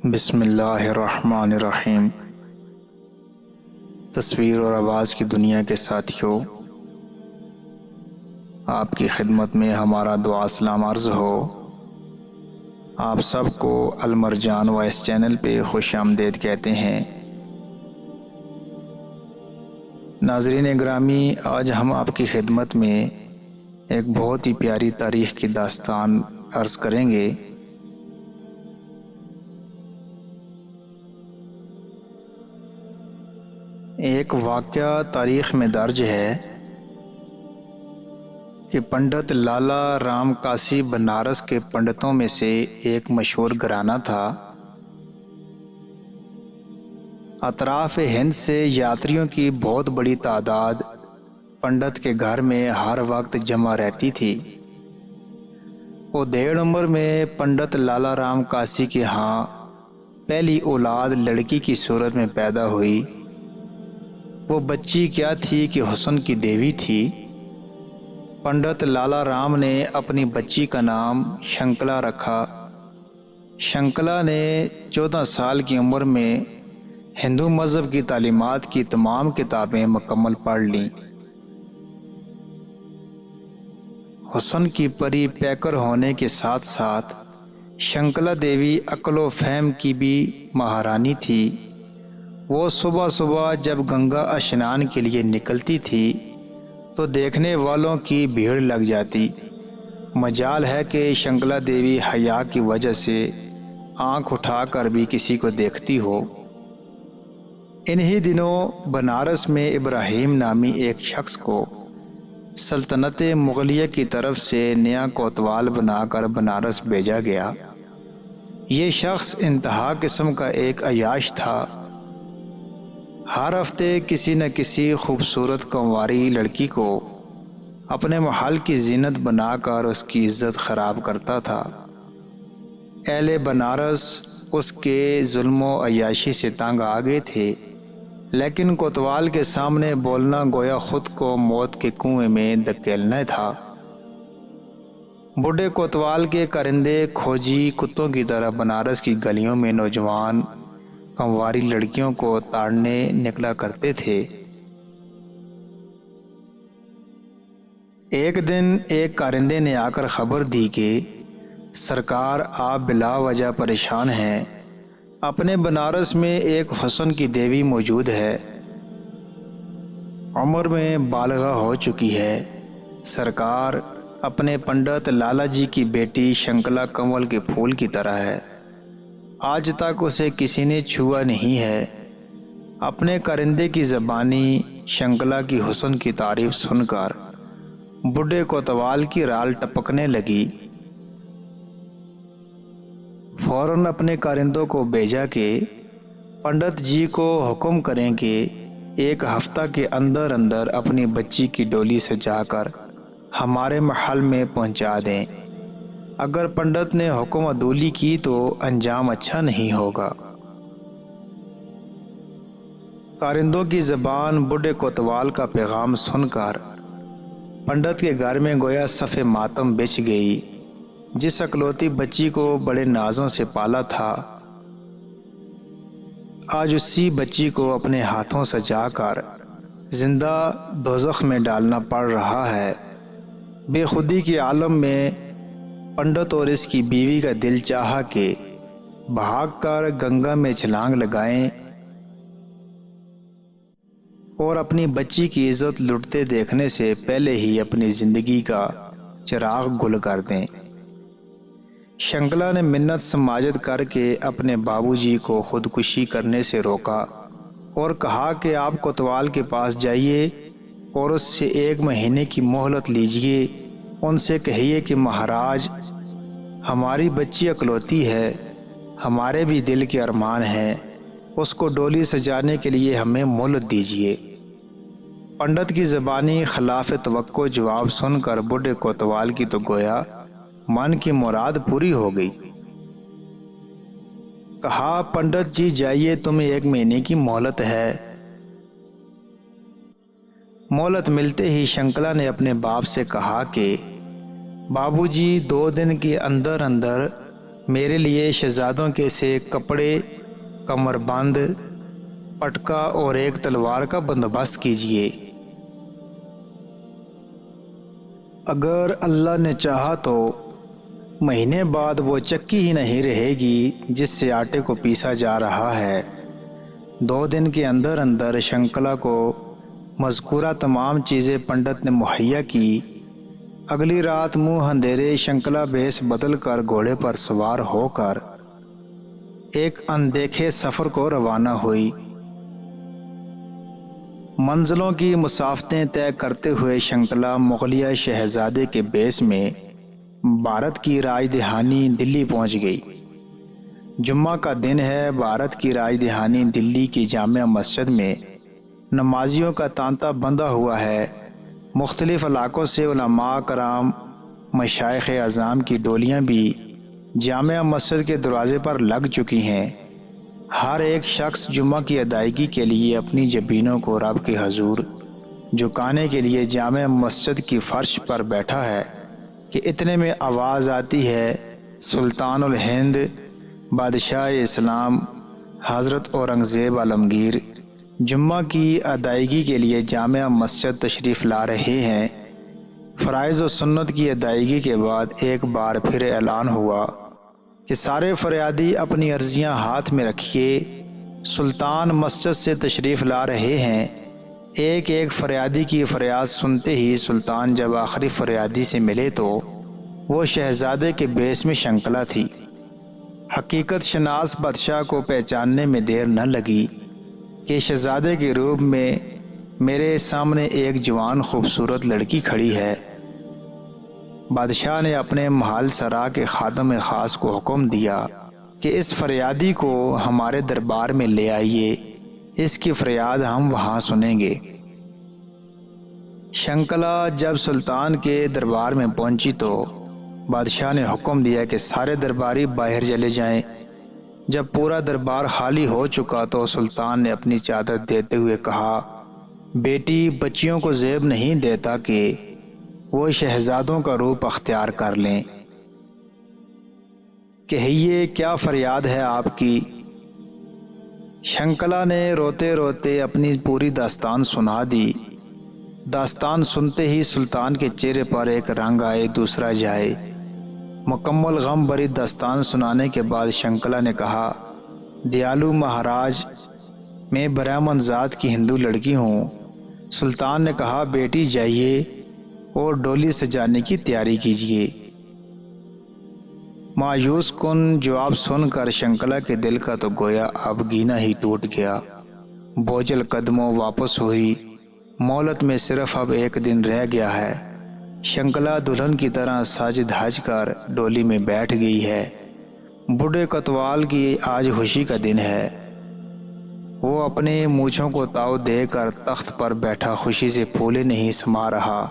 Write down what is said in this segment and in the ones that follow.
بسم اللہ الرحمن الرحیم۔ تصویر اور آواز کی دنیا کے ساتھیوں، آپ کی خدمت میں ہمارا دعا سلام عرض ہو۔ آپ سب کو المرجان وائس چینل پہ خوش آمدید کہتے ہیں۔ ناظرین گرامی، آج ہم آپ کی خدمت میں ایک بہت ہی پیاری تاریخ کی داستان عرض کریں گے۔ ایک واقعہ تاریخ میں درج ہے کہ پنڈت لالا رام کاسی بنارس کے پنڈتوں میں سے ایک مشہور گھرانہ تھا۔ اطراف ہند سے یاتریوں کی بہت بڑی تعداد پنڈت کے گھر میں ہر وقت جمع رہتی تھی۔ وہ دیڑھ عمر میں پنڈت لالا رام کاسی کے ہاں پہلی اولاد لڑکی کی صورت میں پیدا ہوئی۔ وہ بچی کیا تھی کہ حسن کی دیوی تھی۔ پنڈت لالا رام نے اپنی بچی کا نام شنکلا رکھا۔ شنکلا نے 14 سال کی عمر میں ہندو مذہب کی تعلیمات کی تمام کتابیں مکمل پڑھ لیں۔ حسن کی پری پیکر ہونے کے ساتھ ساتھ شنکلا دیوی عقل و فہم کی بھی مہارانی تھی۔ وہ صبح صبح جب گنگا اشنان کے لیے نکلتی تھی تو دیکھنے والوں کی بھیڑ لگ جاتی۔ مجال ہے کہ شنکلا دیوی حیا کی وجہ سے آنکھ اٹھا کر بھی کسی کو دیکھتی ہو۔ انہی دنوں بنارس میں ابراہیم نامی ایک شخص کو سلطنت مغلیہ کی طرف سے نیا کوتوال بنا کر بنارس بھیجا گیا۔ یہ شخص انتہا قسم کا ایک عیاش تھا۔ ہر ہفتے کسی نہ کسی خوبصورت کنواری لڑکی کو اپنے محل کی زینت بنا کر اس کی عزت خراب کرتا تھا۔ اہل بنارس اس کے ظلم و عیاشی سے تنگ آ گئے تھے، لیکن کوتوال کے سامنے بولنا گویا خود کو موت کے کنویں میں دھکیلنا تھا۔ بوڑھے کوتوال کے کرندے کھوجی کتوں کی طرح بنارس کی گلیوں میں نوجوان کنواری لڑکیوں کو تاڑنے نکلا کرتے تھے۔ ایک دن ایک کارندے نے آ کر خبر دی کہ سرکار آپ بلا وجہ پریشان ہیں۔ اپنے بنارس میں ایک حسن کی دیوی موجود ہے، عمر میں بالغہ ہو چکی ہے۔ سرکار اپنے پنڈت لالا جی کی بیٹی شنکلا کنول کے پھول کی طرح ہے، آج تک اسے کسی نے چھوا نہیں ہے۔ اپنے کرندے کی زبانی شنکلا کی حسن کی تعریف سن کر بوڑھے کوتوال کی رال ٹپکنے لگی۔ فوراً اپنے کارندوں کو بھیجا کہ پنڈت جی کو حکم کریں کہ ایک ہفتہ کے اندر اندر اپنی بچی کی ڈولی سجا کر ہمارے محل میں پہنچا دیں۔ اگر پنڈت نے حکم عدولی کی تو انجام اچھا نہیں ہوگا۔ کارندوں کی زبان بوڑھے کوتوال کا پیغام سن کر پنڈت کے گھر میں گویا صف ماتم بچھ گئی۔ جس اکلوتی بچی کو بڑے نازوں سے پالا تھا، آج اسی بچی کو اپنے ہاتھوں سجا کر زندہ دوزخ میں ڈالنا پڑ رہا ہے۔ بے خودی کے عالم میں پنڈت اور اس کی بیوی کا دل چاہا کہ بھاگ کر گنگا میں چھلانگ لگائیں اور اپنی بچی کی عزت لٹتے دیکھنے سے پہلے ہی اپنی زندگی کا چراغ گل کر دیں۔ شنکلا نے منت سماجت کر کے اپنے بابو جی کو خودکشی کرنے سے روکا اور کہا کہ آپ کوتوال کے پاس جائیے اور اس سے 1 مہینے کی مہلت لیجیے۔ ان سے کہیے کہ مہاراج، ہماری بچی اکلوتی ہے، ہمارے بھی دل کے ارمان ہیں، اس کو ڈولی سجانے کے لیے ہمیں مہلت دیجیے۔ پنڈت کی زبانی خلاف توقع جواب سن کر بوڑھے کوتوال کی تو گویا من کی مراد پوری ہو گئی۔ کہا، پنڈت جی جائیے، تمہیں 1 مہینے کی مہلت ہے۔ مہلت ملتے ہی شنکلا نے اپنے باپ سے کہا کہ بابو جی 2 دن کے اندر اندر میرے لیے شہزادوں کے سے کپڑے، کمر بند، پٹکا اور ایک تلوار کا بندوبست کیجیے۔ اگر اللہ نے چاہا تو مہینے بعد وہ چکی ہی نہیں رہے گی جس سے آٹے کو پیسا جا رہا ہے۔ 2 دن کے اندر اندر شنکلا کو مذکورہ تمام چیزیں پنڈت نے مہیا کی۔ اگلی رات منہ اندھیرے شنکلا بیس بدل کر گھوڑے پر سوار ہو کر ایک اندیکھے سفر کو روانہ ہوئی۔ منزلوں کی مسافتیں طے کرتے ہوئے شنکلا مغلیہ شہزادے کے بیس میں بھارت کی راجدھانی دلی پہنچ گئی۔ جمعہ کا دن ہے۔ بھارت کی راجدھانی دلی کی جامع مسجد میں نمازیوں کا تانتا بندھا ہوا ہے۔ مختلف علاقوں سے علماء کرام، مشائخ اعظام کی ڈولیاں بھی جامع مسجد کے دروازے پر لگ چکی ہیں۔ ہر ایک شخص جمعہ کی ادائیگی کے لیے اپنی جبینوں کو رب کے حضور جھکانے کے لیے جامع مسجد کی فرش پر بیٹھا ہے کہ اتنے میں آواز آتی ہے، سلطان الہند بادشاہ اسلام حضرت اورنگزیب عالمگیر جمعہ کی ادائیگی کے لیے جامع مسجد تشریف لا رہے ہیں۔ فرائض و سنت کی ادائیگی کے بعد ایک بار پھر اعلان ہوا کہ سارے فریادی اپنی عرضیاں ہاتھ میں رکھیے، سلطان مسجد سے تشریف لا رہے ہیں۔ ایک ایک فریادی کی فریاد سنتے ہی سلطان جب آخری فریادی سے ملے تو وہ شہزادے کے بیس میں شنکلا تھی۔ حقیقت شناس بادشاہ کو پہچاننے میں دیر نہ لگی کہ شہزادے کے روپ میں میرے سامنے ایک جوان خوبصورت لڑکی کھڑی ہے۔ بادشاہ نے اپنے محل سرا کے خادم خاص کو حکم دیا کہ اس فریادی کو ہمارے دربار میں لے آئیے، اس کی فریاد ہم وہاں سنیں گے۔ شنکلا جب سلطان کے دربار میں پہنچی تو بادشاہ نے حکم دیا کہ سارے درباری باہر چلے جائیں۔ جب پورا دربار خالی ہو چکا تو سلطان نے اپنی چادر دیتے ہوئے کہا، بیٹی بچیوں کو زیب نہیں دیتا کہ وہ شہزادوں کا روپ اختیار کر لیں۔ کہیے کیا فریاد ہے آپ کی؟ شنکلا نے روتے روتے اپنی پوری داستان سنا دی۔ داستان سنتے ہی سلطان کے چہرے پر ایک رنگ آئے دوسرا جائے۔ مکمل غم بھری داستان سنانے کے بعد شنکلا نے کہا، دیالو مہاراج، میں برہمن ذات کی ہندو لڑکی ہوں۔ سلطان نے کہا، بیٹی جائیے اور ڈولی سجانے کی تیاری کیجیے۔ مایوس کن جواب سن کر شنکلا کے دل کا تو گویا اب گینا ہی ٹوٹ گیا۔ بوجھل قدموں واپس ہوئی۔ مہلت میں صرف اب ایک دن رہ گیا ہے۔ شنکلا دلہن کی طرح سج دھج کر ڈولی میں بیٹھ گئی ہے۔ بوڑھے کوتوال کی آج خوشی کا دن ہے۔ وہ اپنے مونچھوں کو تاؤ دے کر تخت پر بیٹھا خوشی سے پھولے نہیں سما رہا۔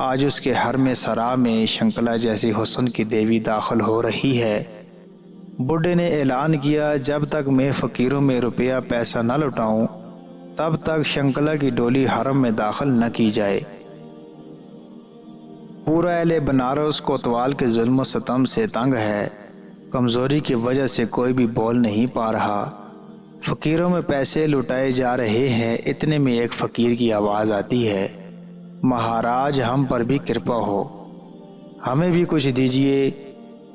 آج اس کے حرم سرا میں شنکلا جیسی حسن کی دیوی داخل ہو رہی ہے۔ بڈھے نے اعلان کیا، جب تک میں فقیروں میں روپیہ پیسہ نہ لٹاؤں تب تک شنکلا کی ڈولی حرم میں داخل نہ کی جائے۔ پورا اہل بنارس کوتوال کے ظلم و ستم سے تنگ ہے۔ کمزوری کی وجہ سے کوئی بھی بول نہیں پا رہا۔ فقیروں میں پیسے لٹائے جا رہے ہیں۔ اتنے میں ایک فقیر کی آواز آتی ہے، مہاراج ہم پر بھی کرپا ہو، ہمیں بھی کچھ دیجیے۔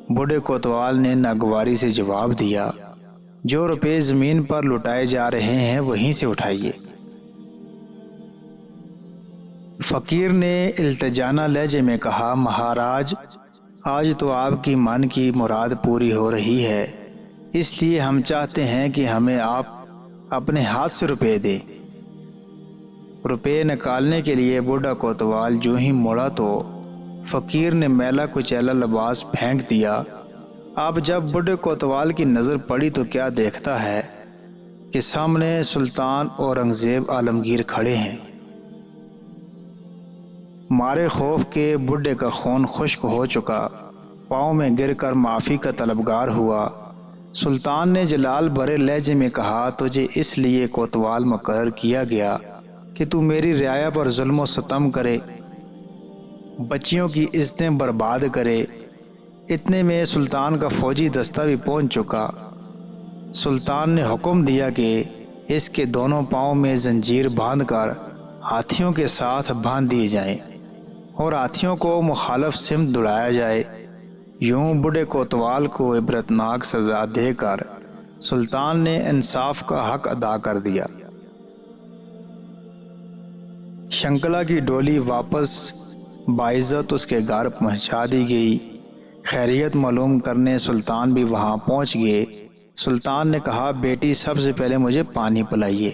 بوڑھے کوتوال نے ناگواری سے جواب دیا، جو روپے زمین پر لٹائے جا رہے ہیں وہیں سے اٹھائیے۔ فقیر نے التجانہ لہجے میں کہا، مہاراج آج تو آپ کی من کی مراد پوری ہو رہی ہے، اس لیے ہم چاہتے ہیں کہ ہمیں آپ اپنے ہاتھ سے روپے دیں۔ روپے نکالنے کے لیے بوڑھا کوتوال جو ہی مڑا تو فقیر نے میلا کچیلا لباس پھینک دیا۔ اب جب بوڑھے کوتوال کی نظر پڑی تو کیا دیکھتا ہے کہ سامنے سلطان اورنگزیب عالمگیر کھڑے ہیں۔ مارے خوف کے بڈھے کا خون خشک ہو چکا، پاؤں میں گر کر معافی کا طلبگار ہوا۔ سلطان نے جلال بھرے لہجے میں کہا، تجھے اس لیے کوتوال مقرر کیا گیا کہ تو میری رعایا پر ظلم و ستم کرے، بچیوں کی عزتیں برباد کرے، اتنے میں سلطان کا فوجی دستہ بھی پہنچ چکا۔ سلطان نے حکم دیا کہ اس کے دونوں پاؤں میں زنجیر باندھ کر ہاتھیوں کے ساتھ باندھ دیے جائیں اور ہاتھیوں کو مخالف سمت دوڑایا جائے۔ یوں بوڑھے کوتوال کو عبرتناک سزا دے کر سلطان نے انصاف کا حق ادا کر دیا۔ شنکلا کی ڈولی واپس باعزت اس کے گھر پہنچا دی گئی۔ خیریت معلوم کرنے سلطان بھی وہاں پہنچ گئے۔ سلطان نے کہا، بیٹی سب سے پہلے مجھے پانی پلائیے،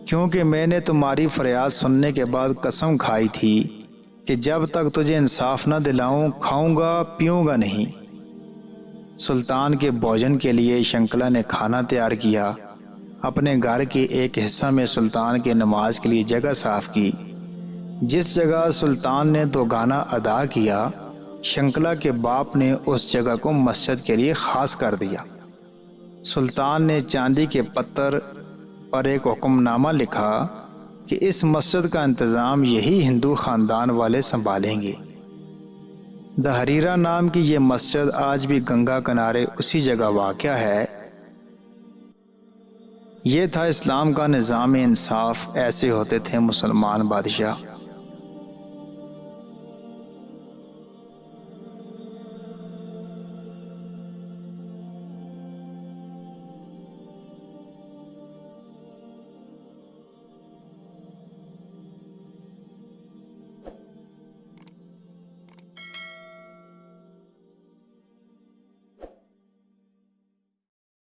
کیونکہ میں نے تمہاری فریاد سننے کے بعد قسم کھائی تھی کہ جب تک تجھے انصاف نہ دلاؤں کھاؤں گا پیوں گا نہیں۔ سلطان کے بھوجن کے لیے شنکلا نے کھانا تیار کیا۔ اپنے گھر کے ایک حصہ میں سلطان کے نماز کے لیے جگہ صاف کی۔ جس جگہ سلطان نے دوگانہ ادا کیا، شنکلا کے باپ نے اس جگہ کو مسجد کے لیے خاص کر دیا۔ سلطان نے چاندی کے پتھر پر ایک حکم نامہ لکھا کہ اس مسجد کا انتظام یہی ہندو خاندان والے سنبھالیں گے۔ دہریرا نام کی یہ مسجد آج بھی گنگا کنارے اسی جگہ واقع ہے۔ یہ تھا اسلام کا نظام انصاف، ایسے ہوتے تھے مسلمان بادشاہ۔